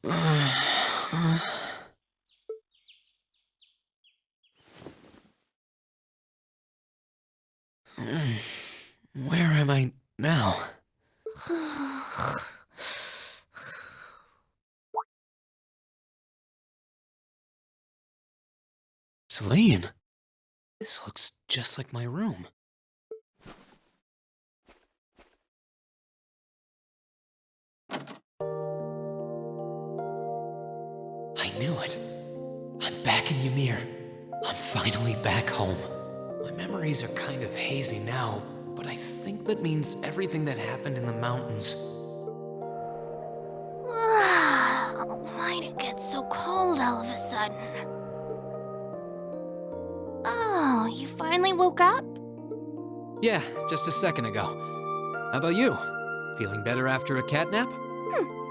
Where am I now? Celine, this looks just like my room. I knew it. I'm back in Ymir. I'm finally back home. My memories are kind of hazy now, but I think that means everything that happened in the mountains. Why'd it get so cold all of a sudden? Oh, you finally woke up? Yeah, just a second ago. How about you? Feeling better after a cat nap?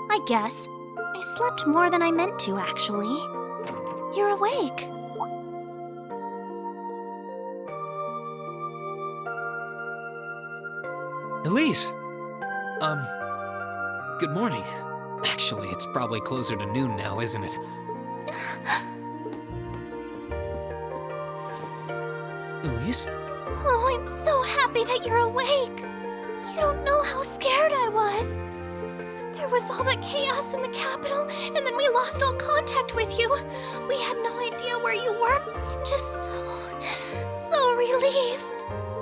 I guess. I slept more than I meant to, actually. You're awake. Elise! Good morning. Actually, it's probably closer to noon now, isn't it? Elise? Oh, I'm so happy that you're awake. You don't know how scared I was. There was all that chaos in the capital, and then we lost all contact with you. We had no idea where you were. I'm just so relieved.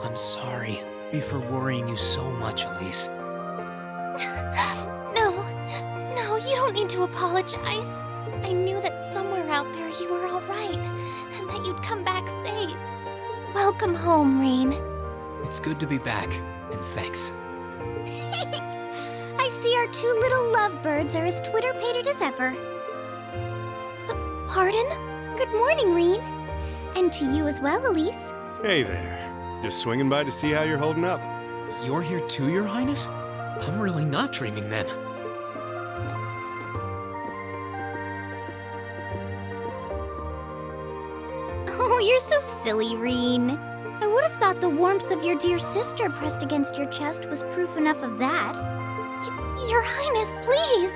I'm sorry for worrying you so much, Elise. No, you don't need to apologize. I knew that somewhere out there you were all right, and that you'd come back safe. Welcome home, Rain. It's good to be back, and thanks. I see our two little lovebirds are as Twitter-pated as ever. Pardon? Good morning, Rain. And to you as well, Elise. Hey there. Just swinging by to see how you're holding up. You're here too, Your Highness? I'm really not dreaming then. Oh, you're so silly, Rain. I would have thought the warmth of your dear sister pressed against your chest was proof enough of that. Your Highness, please!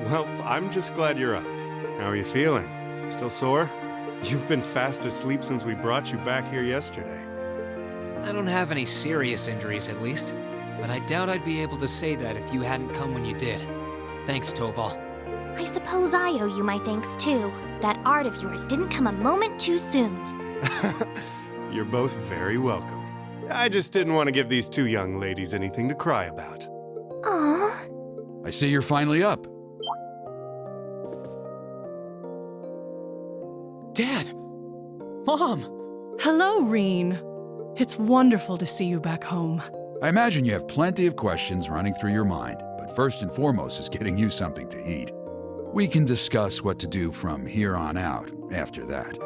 Well, I'm just glad you're up. How are you feeling? Still sore? You've been fast asleep since we brought you back here yesterday. I don't have any serious injuries, at least. But I doubt I'd be able to say that if you hadn't come when you did. Thanks, Toval. I suppose I owe you my thanks, too. That art of yours didn't come a moment too soon. You're both very welcome. I just didn't want to give these two young ladies anything to cry about. Aww. I see you're finally up. Dad! Mom! Hello, Reen. It's wonderful to see you back home. I imagine you have plenty of questions running through your mind, but first and foremost is getting you something to eat. We can discuss what to do from here on out after that.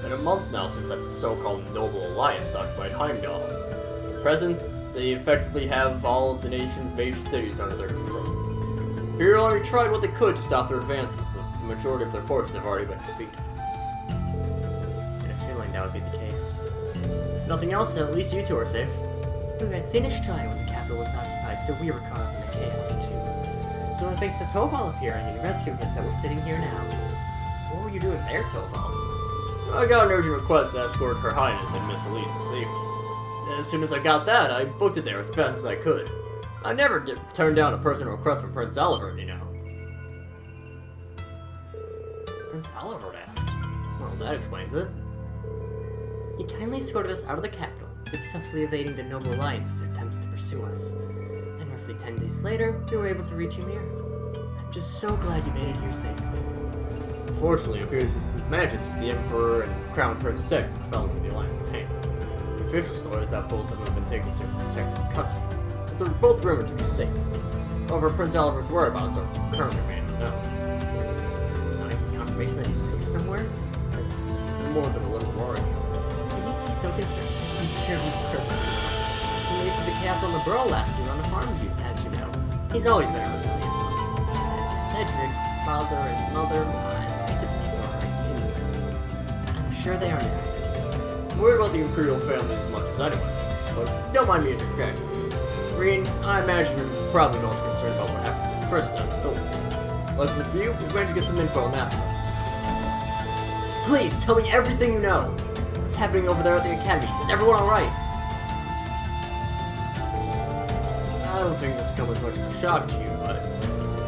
Been a month now since that so-called Noble Alliance occupied Heimdall. At present, they effectively have all of the nation's major cities under their control. Imperial already tried what they could to stop their advances, but the majority of their forces have already been defeated. I had a feeling that would be the case. If nothing else, at least you two are safe. We had seen us try when the capital was occupied, so we were caught up in the chaos too. So thanks to Toval appearing and rescuing us that we're sitting here now. What were you doing there, Toval? I got an urgent request to escort Her Highness and Miss Elise to safety. As soon as I got that, I booked it there as fast as I could. I never turned down a personal request from Prince Oliver, you know. Prince Oliver asked. Well, that explains it. He kindly escorted us out of the capital, successfully evading the Noble Alliance's attempts to pursue us. And roughly 10 days later, we were able to reach Ymir. I'm just so glad you made it here safely. Unfortunately, it appears His Majesty, the Emperor, and Crown Prince Cedric fell into the Alliance's hands. The official story is that both of them have been taken to protective custody, so they're both rumored to be safe. However, Prince Oliver's whereabouts are currently remain unknown. Confirmation that he's safe somewhere? That's more than a little worrying. You make me so concerned. I'm sure he's perfectly well. He made the chaos on the Burrow last year unharmed you, as you know. He's always been a resilient one. As for Cedric, father and mother, I like to believe they're alright too. I'm sure they are nervous. I'm worried about the Imperial family as much as anyone, but don't mind me interjecting. Reen, I imagine you're probably most concerned about what happened to Krista and Phillips. Luckily for you, we've managed to get some info on that front. Please, tell me everything you know. What's happening over there at the Academy? Is everyone alright? I don't think this comes as much of a shock to you, but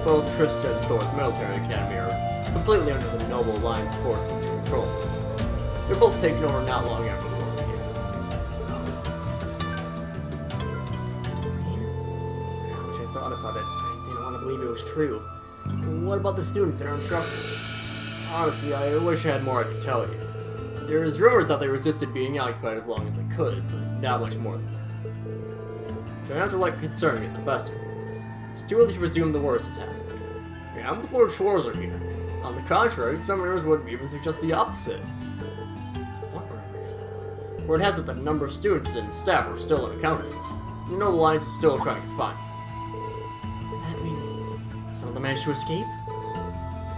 both Krista and Thor's military academy are completely under the Noble Alliance forces' control. They're both taken over not long after the war began. How much I thought about it, I didn't want to believe it was true. What about the students and our instructors? Honestly, I wish I had more I could tell you. There's rumors that they resisted being occupied as long as they could, but not much more than that. Try not to let concern get the best of you. It's too early to presume the worst has happened. I'm with Lord Schwarzer here. On the contrary, some rumors would even suggest the opposite. What rumors? Word has it that a number of students and staff are still unaccounted for. The Noble Alliance is still trying to find them. That means some of them managed to escape?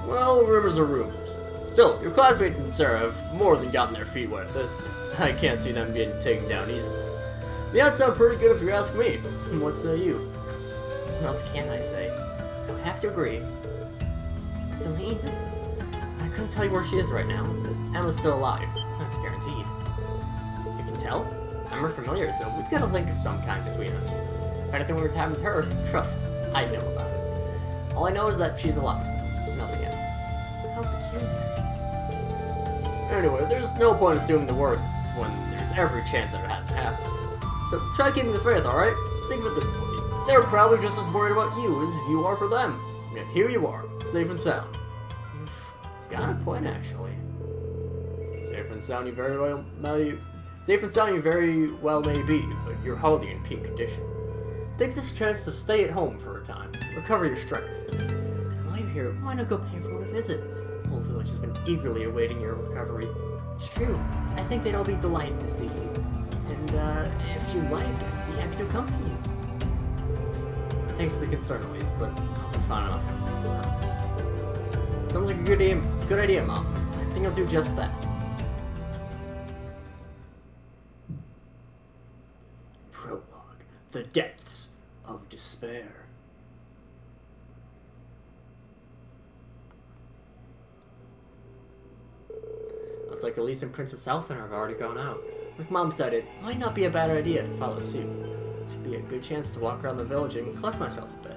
Well, rumors are rumors. Still, your classmates and Sarah have more than gotten their feet wet at this point. I can't see them being taken down easily. The odds sound pretty good if you ask me. What say you? What else can I say? I would have to agree. Celine? I couldn't tell you where she is right now, but Emma's still alive. That's guaranteed. You can tell? I'm her familiar, so we've got a link of some kind between us. If anything were to happen to her, trust me, I know about it. All I know is that she's alive. Nothing else. How peculiar. Anyway, there's no point assuming the worst when there's every chance that it hasn't happened. So try keeping the faith, alright? Think of it this way. They're probably just as worried about you as you are for them. Yet here you are, safe and sound. You've got a point, actually. Safe and sound you very well may be, but you're hardly in peak condition. Take this chance to stay at home for a time, recover your strength. And while you're here, why not go pay everyone a visit? The whole village has been eagerly awaiting your recovery. It's true. I think they'd all be delighted to see you. And if you like, I'd be happy to accompany you. Thanks for the concern, at least, but I'll be fine on honest. Sounds like a good idea, Mom. I think I'll do just that. Prologue: The Depths of Despair. Looks like Elise and Princess Elfin have already gone out. Like Mom said, it might not be a bad idea to follow suit. This would be a good chance to walk around the village and collect myself a bit.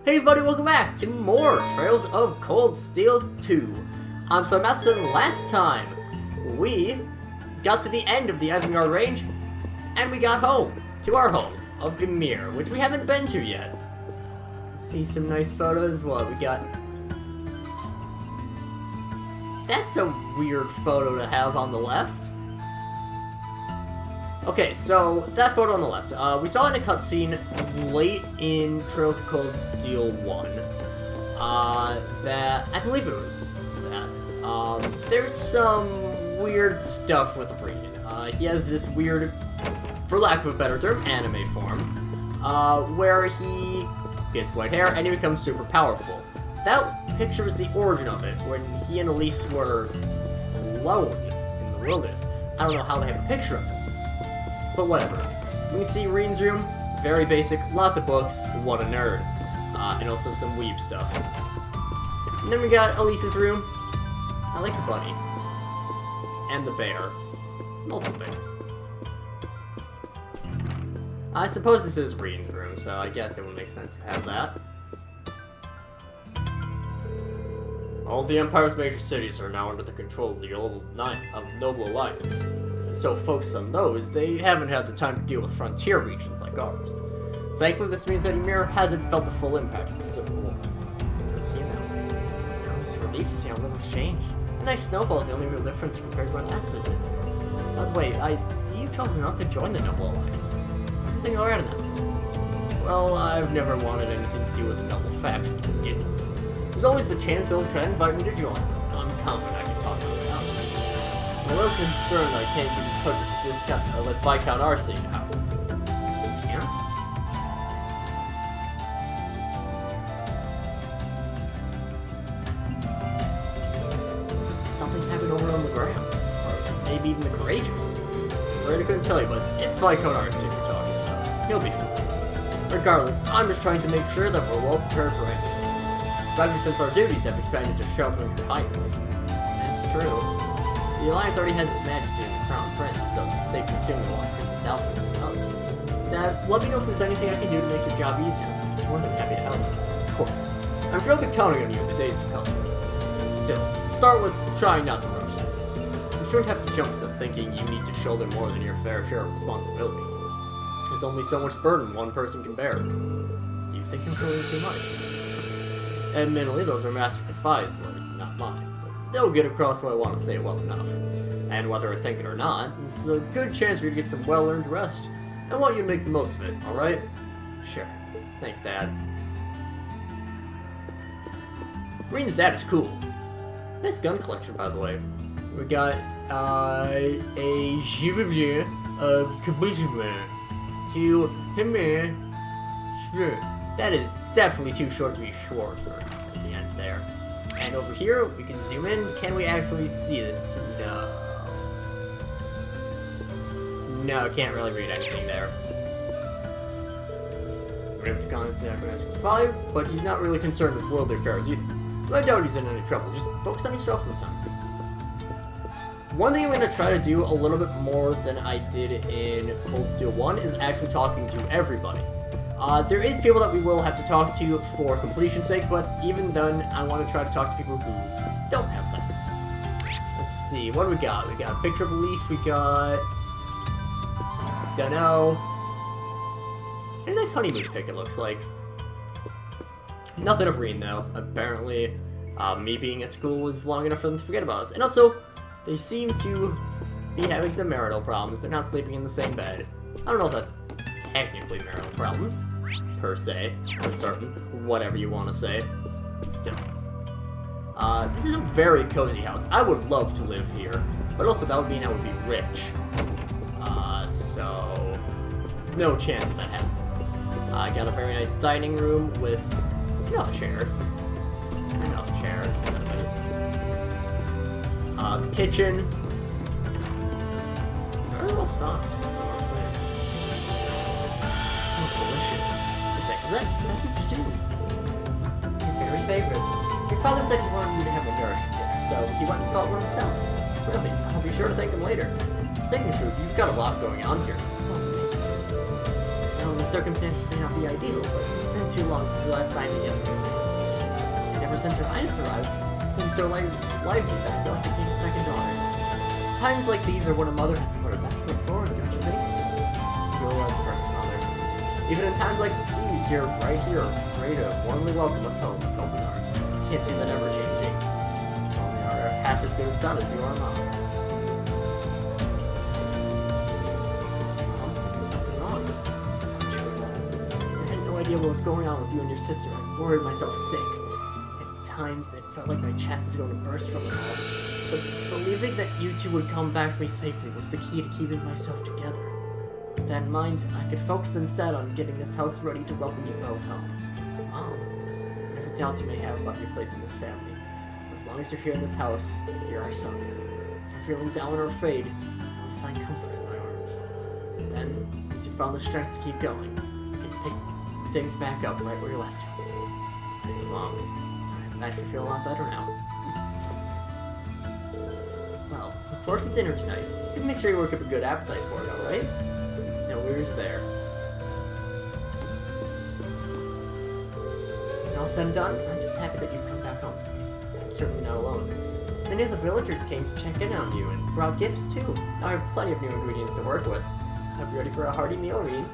Hey everybody, welcome back to more Trails of Cold Steel 2. I'm SlayerMathis, and last time we got to the end of the Isengard range, and we got home, to our home of Ymir, which we haven't been to yet. See some nice photos. What we got? That's a weird photo to have on the left. Okay, so that photo on the left, we saw in a cutscene late in Trails of Cold Steel 1, that, I believe it was that, there's some weird stuff with Reed. He has this weird, for lack of a better term, anime form, where he gets white hair and he becomes super powerful. That pictures the origin of it, when he and Elise were alone in the wilderness. I don't know how they have a picture of it. But whatever. We can see Reen's room, very basic, lots of books, what a nerd. And also some weeb stuff. And then we got Elise's room. I like the bunny. And the bear. Multiple bears. I suppose this is Reen's room, so I guess it would make sense to have that. All the Empire's major cities are now under the control of the Noble Alliance. been so focused on those, they haven't had the time to deal with frontier regions like ours. Thankfully, this means that Ymir hasn't felt the full impact of the Civil War. It does seem that way. I was relieved to see how little's changed. A nice snowfall is the only real difference compared to my last visit. By the way, I see you chose not to join the Noble Alliance. Is everything alright on that front? Well, I've never wanted anything to do with the Noble faction to begin with. There's always the chance they'll try and invite me to join. I'm confident I can talk them out. I'm a little concerned that I can't get in touch with Viscount Arcee now. Can't? Something happened over on the ground. Or maybe even the Courageous. I'm afraid I couldn't tell you, but it's Viscount Arcee you're talking about. He'll be fine. Regardless, I'm just trying to make sure that we're well prepared for anything. Especially since our duties have expanded to sheltering Her Highness. That's true. The Alliance already has His Majesty and the Crown Prince, so it's safe to assume they'll want Princess Alfred as well. Dad, let me know if there's anything I can do to make your job easier. I'm more than happy to help. Of course. I'm sure I'll be counting on you in the days to come. Still, start with trying not to rush things. You shouldn't have to jump to thinking you need to shoulder more than your fair share of responsibility. There's only so much burden one person can bear. Do you think I'm shouldering too much? Admittedly, those are Master Defy's words, not mine. They'll get across what I want to say well enough. And whether I think it or not, it's a good chance for you to get some well-earned rest. I want you to make the most of it, alright? Sure. Thanks, Dad. Green's dad is cool. Nice gun collection, by the way. We got, a Ymir of Kabushima to Ymir. Sure. That is definitely too short to be Schwarzer at the end there. And over here, we can zoom in. Can we actually see this? No. No, can't really read anything there. We're able to contact Master 5, but he's not really concerned with worldly affairs either. I doubt he's in any trouble. Just focus on yourself for the time. One thing I'm going to try to do a little bit more than I did in Cold Steel 1 is actually talking to everybody. There is people that we will have to talk to for completion's sake, but even then, I want to try to talk to people who don't have that. Let's see, what do we got? We got a picture of Elise, we got... Dunno. A nice honeymoon pic, it looks like. Nothing of Reen, though. Apparently, me being at school was long enough for them to forget about us. And also, they seem to be having some marital problems. They're not sleeping in the same bed. I don't know if that's technically marital problems, per se, or certain, whatever you want to say. But still. This is a very cozy house. I would love to live here, but also that would mean I would be rich. So no chance that happens. I got a very nice dining room with enough chairs. That is true. The kitchen. Very well stocked, I must say. It smells delicious. Is that pheasant stew? Your very favorite. Your father said he wanted you to have a nourishing dinner, so he went and caught one himself. Really, I'll be sure to thank him later. Speaking of food, you've got a lot going on here. It smells amazing. Now, the circumstances may not be ideal, but it's been too long since we last dined together as a family. And ever since Her Highness arrived, it's been so lively that I feel like I gained a second daughter. Times like these are when a mother has to put her best foot forward, don't you think? You really are the perfect mother. Even in times like these, you're right here, ready to warmly welcome us home with open arms. Can't see that ever changing. Only are half as good a son as you are, Mom. What was going on with you and your sister. I worried myself sick. At times, it felt like my chest was going to burst from it all. But believing that you two would come back to me safely was the key to keeping myself together. With that in mind, I could focus instead on getting this house ready to welcome you both home. Mom, whatever doubts you may have about your place in this family, as long as you're here in this house, you're our son. If you're feeling down or afraid, always find comfort in my arms. And then, once you've found the strength to keep going, you can pick things back up right where you left. Thanks, Mom. I actually feel a lot better now. Well, look forward to dinner tonight. You can make sure you work up a good appetite for it, alright? No worries there. And all said and done, I'm just happy that you've come back home to me. I'm certainly not alone. Many of the villagers came to check in on you and brought gifts too. Now I have plenty of new ingredients to work with. I'll be ready for a hearty meal, Reen.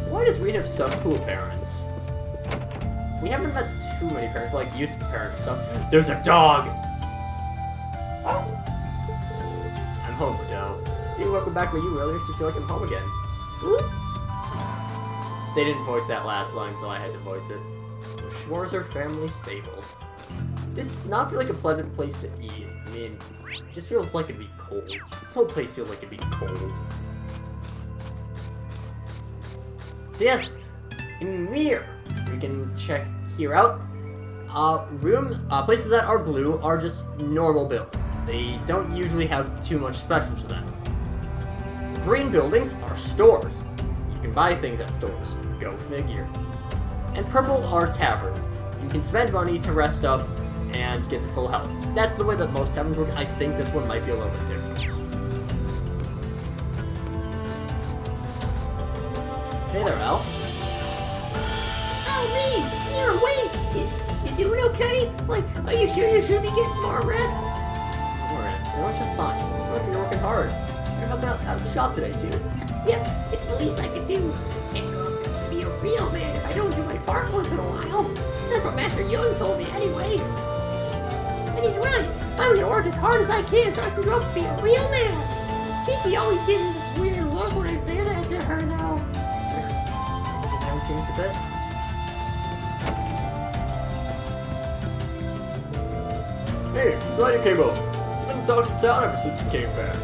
Why does Reen have such cool parents? We haven't met too many parents, but like Eustace's parents. So there's a dog! I'm home now. Hey, welcome back where you earlier, so you feel like I'm home again. They didn't voice that last line, so I had to voice it. The Schwarzer family stable. This does not feel like a pleasant place to eat. I mean, it just feels like it'd be cold. This whole place feels like it'd be cold. So yes, Ymir. We can check here out. Places that are blue are just normal buildings. They don't usually have too much special to them. Green buildings are stores. You can buy things at stores. Go figure. And purple are taverns. You can spend money to rest up and get to full health. That's the way that most taverns work. I think this one might be a little bit different. Hey there, Elf. Oh, Reed, you're awake! You doing okay? Like, are you sure you should be getting more rest? Don't worry, you're doing just fine. You're working hard. You're helping out the shop today, too. Yep, it's the least I can do. Can't go up to be a real man if I don't do my part once in a while. That's what Master Young told me anyway. And he's right. I'm gonna work as hard as I can so I can grow up to be a real man. Kiki always gives me this weird look when I say that to her now. See how we changed a bit? Hey, glad you came over. You've been talking to town ever since you came back.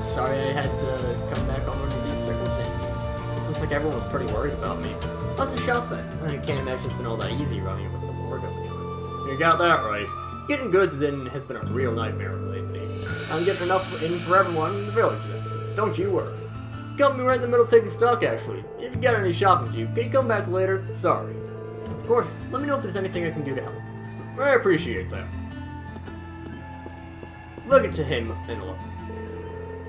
Sorry I had to come back home under these circumstances. It seems like everyone was pretty worried about me. How's the shop then? I can't imagine it's been all that easy running with the war going on. You got that right. Getting goods has been a real nightmare lately. I'm getting enough in for everyone in the village, so don't you worry. Got me right in the middle of taking stock, actually. If you got any shopping to do, can you come back later? Sorry. Of course, let me know if there's anything I can do to help. I appreciate that. Look at him and look.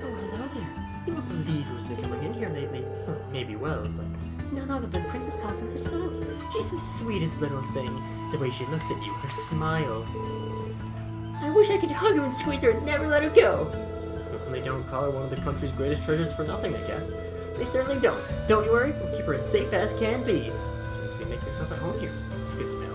Oh, hello there. You won't believe who's been coming in here lately. Well, maybe well, but none other than Princess Elfin herself. She's the sweetest little thing. The way she looks at you, her smile. I wish I could hug her and squeeze her and never let her go. They don't call her one of the country's greatest treasures for nothing, I guess. They certainly don't. Don't you worry, we'll keep her as safe as can be. Just be making yourself at home here. It's good to know.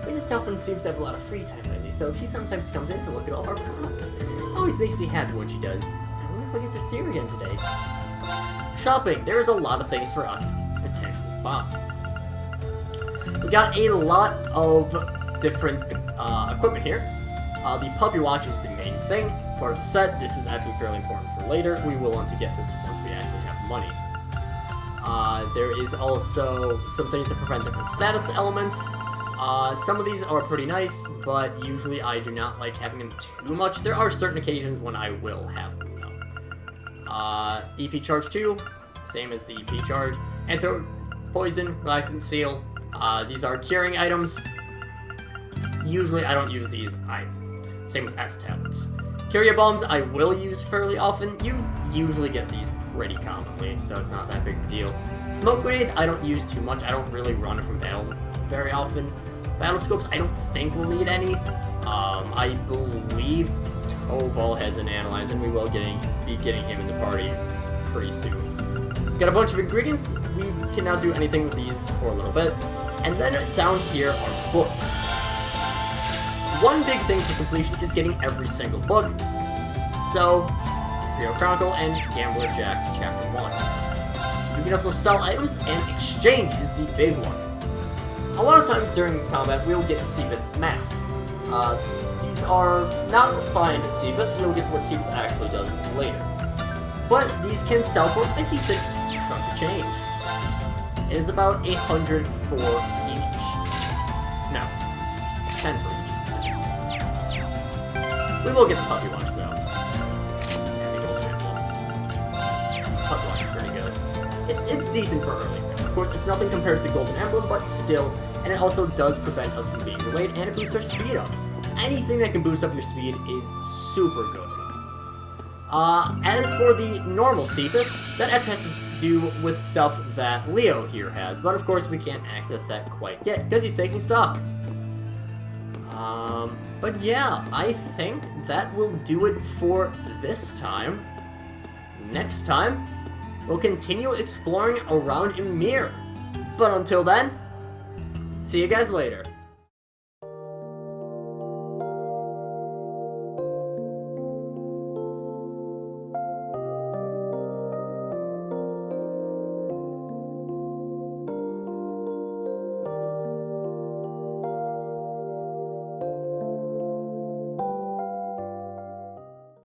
Princess Elfin seems to have a lot of free time lately, so she sometimes comes in to look at all of our products. Always makes me happy when she does. I wonder if I get to see her again today. Shopping. There's a lot of things for us to potentially buy. We got a lot of different equipment here. The puppy watch is the main thing, part of the set. This is actually fairly important for later. We will want to get this once we actually have money. There is also some things that prevent different status elements. Some of these are pretty nice, but usually I do not like having them too much. There are certain occasions when I will have them, though. EP Charge 2, same as the EP Charge. Antidote, Poison, Relaxant Seal. These are curing items. Usually I don't use these either. Same with S tablets. Curia bombs I will use fairly often. You usually get these pretty commonly, so it's not that big of a deal. Smoke grenades I don't use too much. I don't really run from battle very often. Battle scopes I don't think we'll need any. I believe Toval has an analyzer, and we will be getting him in the party pretty soon. Got a bunch of ingredients. We cannot do anything with these for a little bit. And then down here are books. One big thing for completion is getting every single book. So, Hero Chronicle and Gambler Jack Chapter 1. You can also sell items, and exchange is the big one. A lot of times during combat, we'll get Seabeth Mass. These are not refined at Seabeth. We'll get to what Seabeth actually does later. But these can sell for a decent chunk of change. It is about 100 for each. No, 10 for each. We will get the puppy watch though. And the golden emblem. Puppy watch is pretty good. It's decent for early. Of course, it's nothing compared to the golden emblem, but still. And it also does prevent us from being delayed, and it boosts our speed up. Anything that can boost up your speed is super good. As for the normal Seepith, that actually has to do with stuff that Leo here has, but of course we can't access that quite yet, because he's taking stock. But yeah, I think that will do it for this time. Next time, we'll continue exploring around Ymir. But until then, see you guys later.